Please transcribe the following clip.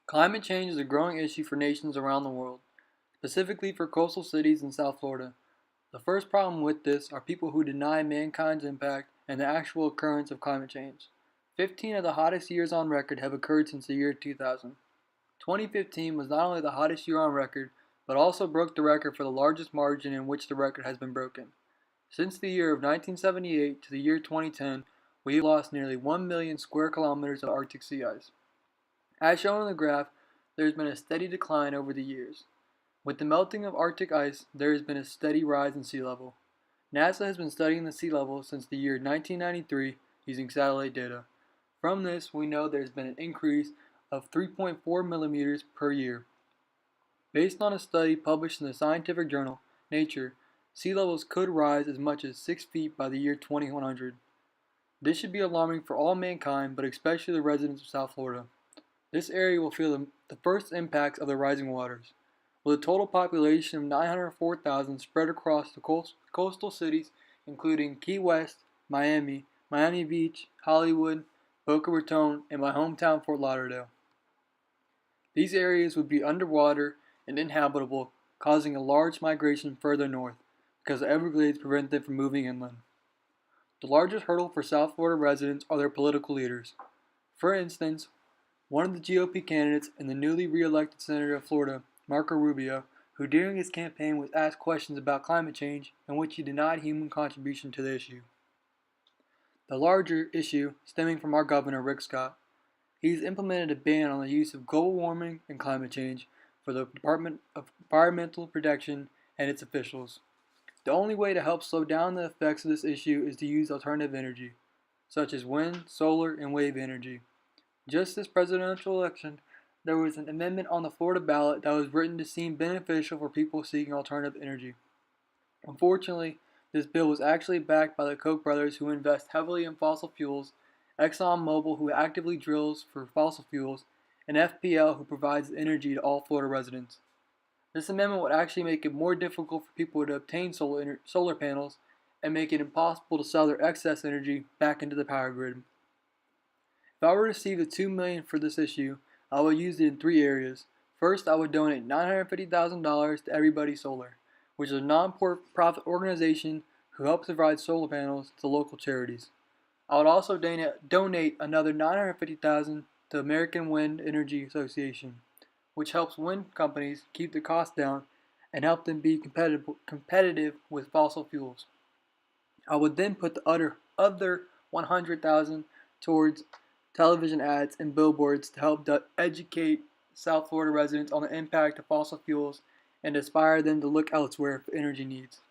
Climate change is a growing issue for nations around the world, specifically for coastal cities in South Florida. The first problem with this are people who deny mankind's impact and the actual occurrence of climate change. 15 of the hottest years on record have occurred since the year 2000. 2015 was not only the hottest year on record, but also broke the record for the largest margin in which the record has been broken. Since the year of 1978 to the year 2010, we have lost nearly 1 million square kilometers of Arctic sea ice. As shown in the graph, there has been a steady decline over the years. With the melting of Arctic ice, there has been a steady rise in sea level. NASA has been studying the sea level since the year 1993 using satellite data. From this, we know there has been an increase of 3.4 millimeters per year. Based on a study published in the scientific journal Nature, sea levels could rise as much as 6 feet by the year 2100. This should be alarming for all mankind, but especially the residents of South Florida. This area will feel the first impacts of the rising waters. With a total population of 904,000 spread across the coastal cities including Key West, Miami, Miami Beach, Hollywood, Boca Raton, and my hometown Fort Lauderdale. These areas would be underwater and inhabitable, causing a large migration further north, because the Everglades prevent them from moving inland. The largest hurdle for South Florida residents are their political leaders. For instance, one of the GOP candidates and the newly re-elected Senator of Florida, Marco Rubio, who during his campaign was asked questions about climate change in which he denied human contribution to the issue. The larger issue stemming from our governor, Rick Scott. He's implemented a ban on the use of global warming and climate change for the Department of Environmental Protection and its officials. The only way to help slow down the effects of this issue is to use alternative energy, such as wind, solar, and wave energy. Just this presidential election, there was an amendment on the Florida ballot that was written to seem beneficial for people seeking alternative energy. Unfortunately, this bill was actually backed by the Koch brothers who invest heavily in fossil fuels, ExxonMobil who actively drills for fossil fuels, and FPL who provides energy to all Florida residents. This amendment would actually make it more difficult for people to obtain solar panels and make it impossible to sell their excess energy back into the power grid. If I were to receive the $2 million for this issue, I would use it in 3 areas. First, I would donate $950,000 to Everybody Solar, which is a non-profit organization who helps provide solar panels to local charities. I would also donate another $950,000 to American Wind Energy Association, which helps wind companies keep the cost down and help them be competitive with fossil fuels. I would then put the other $100,000 towards television ads and billboards to help educate South Florida residents on the impact of fossil fuels and inspire them to look elsewhere for energy needs.